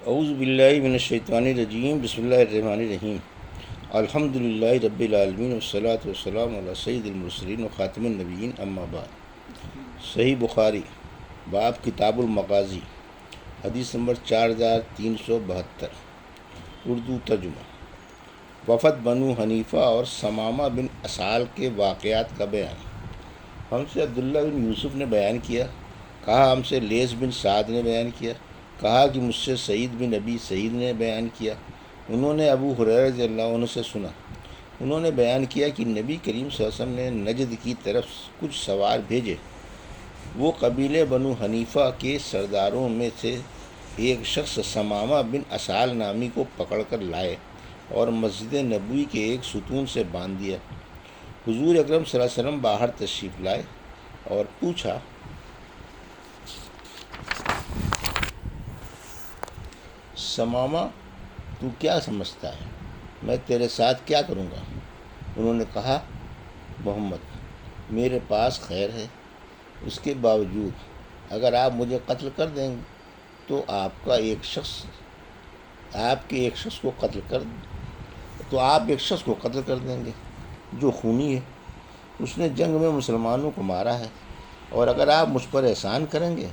اعوذ باللہ من الشیطان الرجیم، بسم اللہ الرحمن الرحیم۔ الحمد للہ رب العالمین والصلاة والسلام علی سید المرسلین و خاتم النبیین، اما بعد۔ صحیح بخاری، باب کتاب المغازی، حدیث نمبر 4372، اردو ترجمہ۔ وفد بنو حنیفہ اور ثمامہ بن اسال کے واقعات کا بیان۔ ہم سے عبداللہ بن یوسف نے بیان کیا، کہا ہم سے لیث بن سعد نے بیان کیا، کہا کہ مجھ سے سعید بن ابی سعید نے بیان کیا، انہوں نے ابو ہریرہ رضی اللہ عنہ سے سنا، انہوں نے بیان کیا کہ نبی کریم صلی اللہ علیہ وسلم نے نجد کی طرف کچھ سوار بھیجے۔ وہ قبیلے بنو حنیفہ کے سرداروں میں سے ایک شخص ثمامہ بن اسال نامی کو پکڑ کر لائے اور مسجد نبوی کے ایک ستون سے باندھ دیا۔ حضور اکرم صلی اللہ علیہ وسلم باہر تشریف لائے اور پوچھا، ثمامہ، تو کیا سمجھتا ہے، میں تیرے ساتھ کیا کروں گا؟ انہوں نے کہا، محمد، میرے پاس خیر ہے، اس کے باوجود اگر آپ مجھے قتل کر دیں گے تو آپ ایک شخص کو قتل کر دیں گے جو خونی ہے، اس نے جنگ میں مسلمانوں کو مارا ہے، اور اگر آپ مجھ پر احسان کریں گے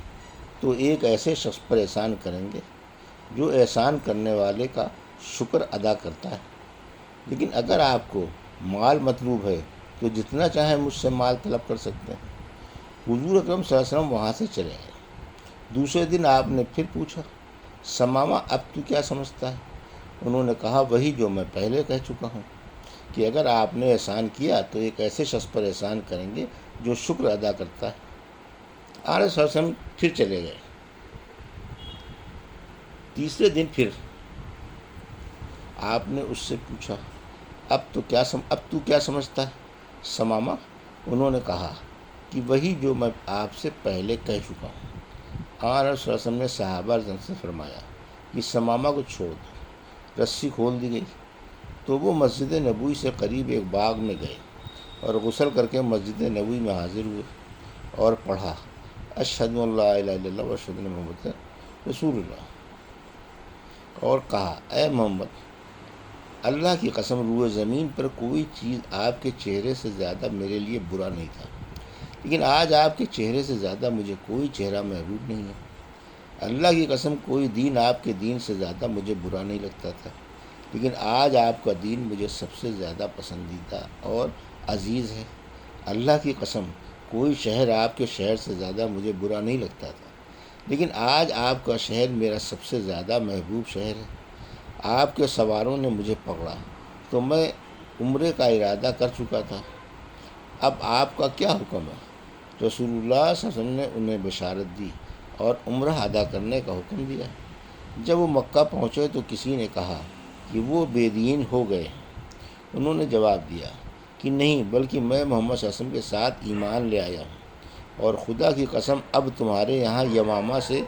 تو ایک ایسے شخص پر احسان کریں گے جو احسان کرنے والے کا شکر ادا کرتا ہے۔ لیکن اگر آپ کو مال مطلوب ہے تو جتنا چاہیں مجھ سے مال طلب کر سکتے ہیں۔ حضور اکرم صلی اللہ علیہ وسلم وہاں سے چلے گئے۔ دوسرے دن آپ نے پھر پوچھا، ثمامہ، اب تو کیا سمجھتا ہے؟ انہوں نے کہا، وہی جو میں پہلے کہہ چکا ہوں کہ اگر آپ نے احسان کیا تو ایک ایسے شخص پر احسان کریں گے جو شکر ادا کرتا ہے۔ آن صلی اللہ علیہ وسلم پھر چلے گئے۔ تیسرے دن پھر آپ نے اس سے پوچھا، اب تو کیا سمجھتا ہے ثمامہ؟ انہوں نے کہا کہ وہی جو میں آپ سے پہلے کہہ چکا ہوں۔ آن صلی اللہ علیہ وسلم نے صحابہ رضی اللہ عنہم سے فرمایا کہ ثمامہ کو چھوڑ دو۔ رسی کھول دی گئی تو وہ مسجد نبوی سے قریب ایک باغ میں گئے اور غسل کر کے مسجد نبوی میں حاضر ہوئے اور پڑھا، اشہد ان لا الہ الا اللہ و اشہد ان محمد رسول اللہ، اور کہا، اے محمد، اللہ کی قسم روئے زمین پر کوئی چیز آپ کے چہرے سے زیادہ میرے لیے برا نہیں تھا، لیکن آج آپ کے چہرے سے زیادہ مجھے کوئی چہرہ محبوب نہیں ہے۔ اللہ کی قسم کوئی دین آپ کے دین سے زیادہ مجھے برا نہیں لگتا تھا، لیکن آج آپ کا دین مجھے سب سے زیادہ پسندیدہ اور عزیز ہے۔ اللہ کی قسم کوئی شہر آپ کے شہر سے زیادہ مجھے برا نہیں لگتا تھا، لیکن آج آپ کا شہر میرا سب سے زیادہ محبوب شہر ہے۔ آپ کے سواروں نے مجھے پکڑا تو میں عمرے کا ارادہ کر چکا تھا، اب آپ کا کیا حکم ہے؟ رسول اللہ صلی اللہ علیہ وسلم نے انہیں بشارت دی اور عمرہ ادا کرنے کا حکم دیا۔ جب وہ مکہ پہنچے تو کسی نے کہا کہ وہ بے دین ہو گئے۔ انہوں نے جواب دیا کہ نہیں، بلکہ میں محمد صلی اللہ علیہ وسلم کے ساتھ ایمان لے آیا ہوں، اور خدا کی قسم اب تمہارے یہاں یمامہ سے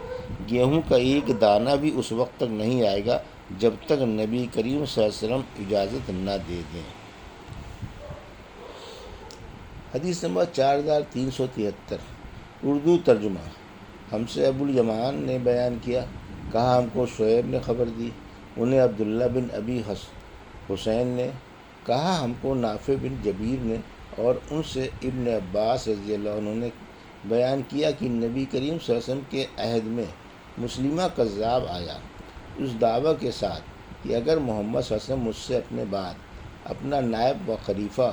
گیہوں کا ایک دانہ بھی اس وقت تک نہیں آئے گا جب تک نبی کریم صلی اللہ علیہ وسلم اجازت نہ دے دیں۔ حدیث نمبر 4373، اردو ترجمہ۔ ہم سے ابو الیمان نے بیان کیا، کہا ہم کو شعیب نے خبر دی، انہیں عبداللہ بن ابی حسین نے، کہا ہم کو نافع بن جبیر نے، اور ان سے ابن عباس رضی اللہ عنہ نے بیان کیا کہ نبی کریم صلی اللہ علیہ وسلم کے عہد میں مسلمہ کذاب آیا اس دعویٰ کے ساتھ کہ اگر محمد صلی اللہ علیہ وسلم مجھ سے اپنے بعد اپنا نائب و خلیفہ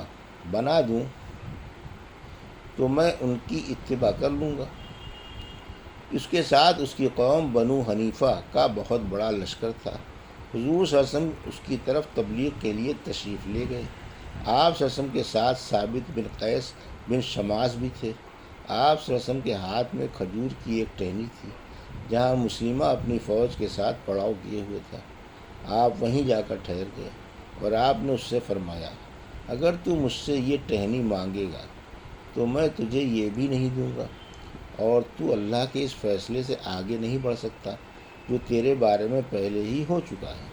بنا دوں تو میں ان کی اتباع کر لوں گا۔ اس کے ساتھ اس کی قوم بنو حنیفہ کا بہت بڑا لشکر تھا۔ حضور صلی اللہ علیہ وسلم اس کی طرف تبلیغ کے لیے تشریف لے گئے۔ آپ صلی اللہ علیہ وسلم کے ساتھ ثابت بن قیس بن شماس بھی تھے۔ آپ صلی اللہ علیہ وسلم کے ہاتھ میں کھجور کی ایک ٹہنی تھی جہاں مسلمہ اپنی فوج کے ساتھ پڑاؤ کیے ہوئے تھا۔ آپ وہیں جا کر ٹھہر گئے اور آپ نے اس سے فرمایا، اگر تو مجھ سے یہ ٹہنی مانگے گا تو میں تجھے یہ بھی نہیں دوں گا، اور تو اللہ کے اس فیصلے سے آگے نہیں بڑھ سکتا جو تیرے بارے میں پہلے ہی ہو چکا ہے۔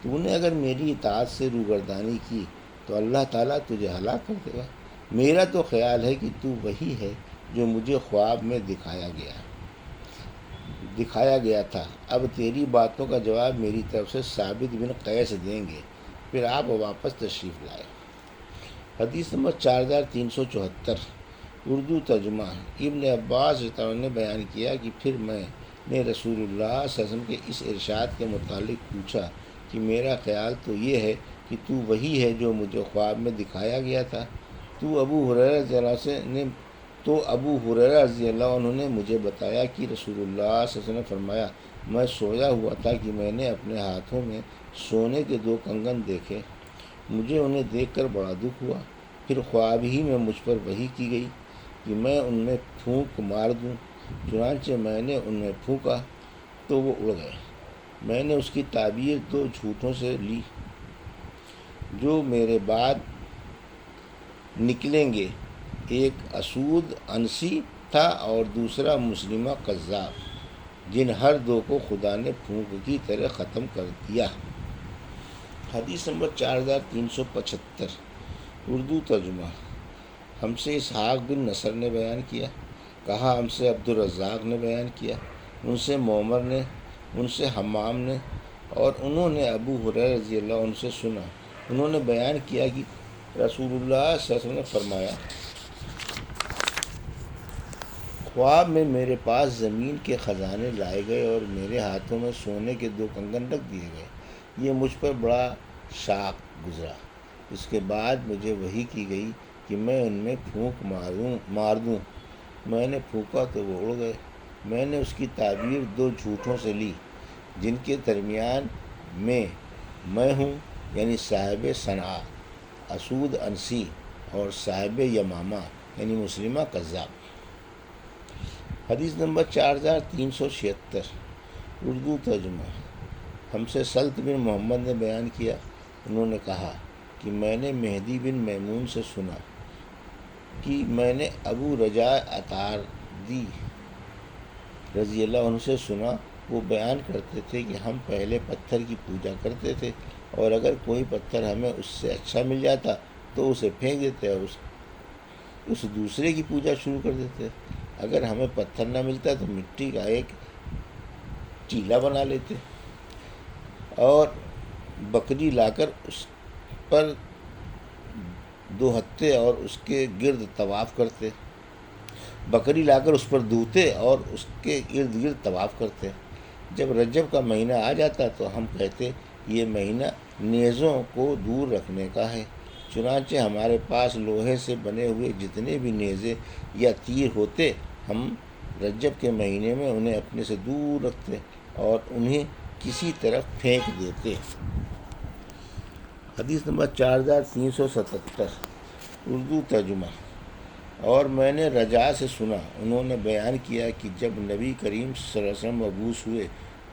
تو نے اگر میری اطاعت سے روگردانی کی تو اللہ تعالیٰ تجھے ہلاک کر دے گا۔ میرا تو خیال ہے کہ تو وہی ہے جو مجھے خواب میں دکھایا گیا ہے۔ دکھایا گیا تھا۔ اب تیری باتوں کا جواب میری طرف سے ثابت بن قیس دیں گے۔ پھر آپ واپس تشریف لائے۔ حدیث نمبر 4374 اردو ترجمہ۔ ابن عباس رضی اللہ عنہ نے بیان کیا کہ پھر میں نے رسول اللہ صلی اللہ علیہ وسلم کے اس ارشاد کے متعلق پوچھا کہ میرا خیال تو یہ ہے کہ تو وہی ہے جو مجھے خواب میں دکھایا گیا تھا۔ ابو ہریرہ رضی اللہ عنہ نے مجھے بتایا کہ رسول اللہ صلی اللہ علیہ وسلم نے فرمایا، میں سویا ہوا تھا کہ میں نے اپنے ہاتھوں میں سونے کے 2 کنگن دیکھے۔ مجھے انہیں دیکھ کر بڑا دکھ ہوا۔ پھر خواب ہی میں مجھ پر وحی کی گئی کہ میں ان میں پھونک مار دوں۔ چنانچہ میں نے ان میں پھونکا تو وہ اڑ گئے۔ میں نے اس کی تعبیر 2 جھوٹوں سے لی جو میرے بعد نکلیں گے، ایک اسود عنسی تھا اور دوسرا مسلمہ کذاب، جن ہر 2 کو خدا نے پھونک کی طرح ختم کر دیا۔ حدیث نمبر 4375 اردو ترجمہ۔ ہم سے اسحاق بن نصر نے بیان کیا، کہا ہم سے عبدالرزاق نے بیان کیا، ان سے معمر نے، ان سے حمام نے، اور انہوں نے ابو ہریرہ رضی اللہ عنہ سے سنا۔ انہوں نے بیان کیا کہ رسول اللہ صلی اللہ علیہ وسلم نے فرمایا، خواب میں میرے پاس زمین کے خزانے لائے گئے اور میرے ہاتھوں میں سونے کے 2 کنگن رکھ دیے گئے۔ یہ مجھ پر بڑا شاق گزرا۔ اس کے بعد مجھے وحی کی گئی کہ میں ان میں پھونک مار دوں۔ میں نے پھونکا تو وہ اڑ گئے۔ میں نے اس کی تعبیر 2 جھوٹوں سے لی جن کے درمیان میں ہوں، یعنی صاحب صنعاء اسود عنسی اور صاحب یمامہ یعنی مسلمہ کذاب۔ حدیث نمبر 4376 اردو ترجمہ۔ ہم سے سلط بن محمد نے بیان کیا، انہوں نے کہا کہ میں نے مہدی بن میمون سے سنا کہ میں نے ابو رجاء عطاردی رضی اللہ عنہ سے سنا، وہ بیان کرتے تھے کہ ہم پہلے پتھر کی پوجا کرتے تھے اور اگر کوئی پتھر ہمیں اس سے اچھا مل جاتا تو اسے پھینک دیتے اور اس دوسرے کی پوجا شروع کر دیتے۔ اگر ہمیں پتھر نہ ملتا تو مٹی کا ایک چیلا بنا لیتے اور بکری لا کر اس پر 2 ہتے اور اس کے گرد طواف کرتے۔ بکری لا کر اس پر دھوتے اور اس کے ارد گرد طواف کرتے۔ جب رجب کا مہینہ آ جاتا تو ہم کہتے یہ مہینہ نیزوں کو دور رکھنے کا ہے، چنانچہ ہمارے پاس لوہے سے بنے ہوئے جتنے بھی نیزے یا تیر ہوتے ہم رجب کے مہینے میں انہیں اپنے سے دور رکھتے اور انہیں کسی طرف پھینک دیتے۔ حدیث نمبر 4377 اردو ترجمہ۔ اور میں نے رجاء سے سنا، انہوں نے بیان کیا کہ جب نبی کریم صلی اللہ علیہ وسلم مبعوث ہوئے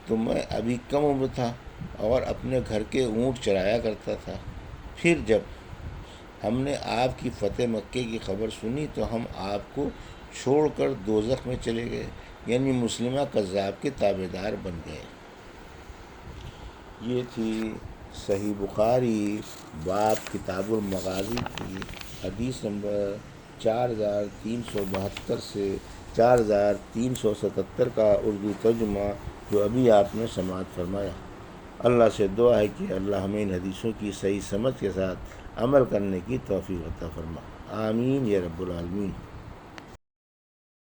تو میں ابھی کم عمر تھا اور اپنے گھر کے اونٹ چرایا کرتا تھا۔ پھر جب ہم نے آپ کی فتح مکے کی خبر سنی تو ہم آپ کو چھوڑ کر دوزخ میں چلے گئے، یعنی مسلمہ کذاب کے تابع دار بن گئے۔ یہ تھی صحیح بخاری باب کتاب المغازی کی حدیث نمبر 4372 سے 4377 کا اردو ترجمہ جو ابھی آپ نے سماعت فرمایا۔ اللہ سے دعا ہے کہ اللہ ہمیں ان حدیثوں کی صحیح سمجھ کے ساتھ عمل کرنے کی توفیق عطا فرما۔ آمین یا رب العالمین۔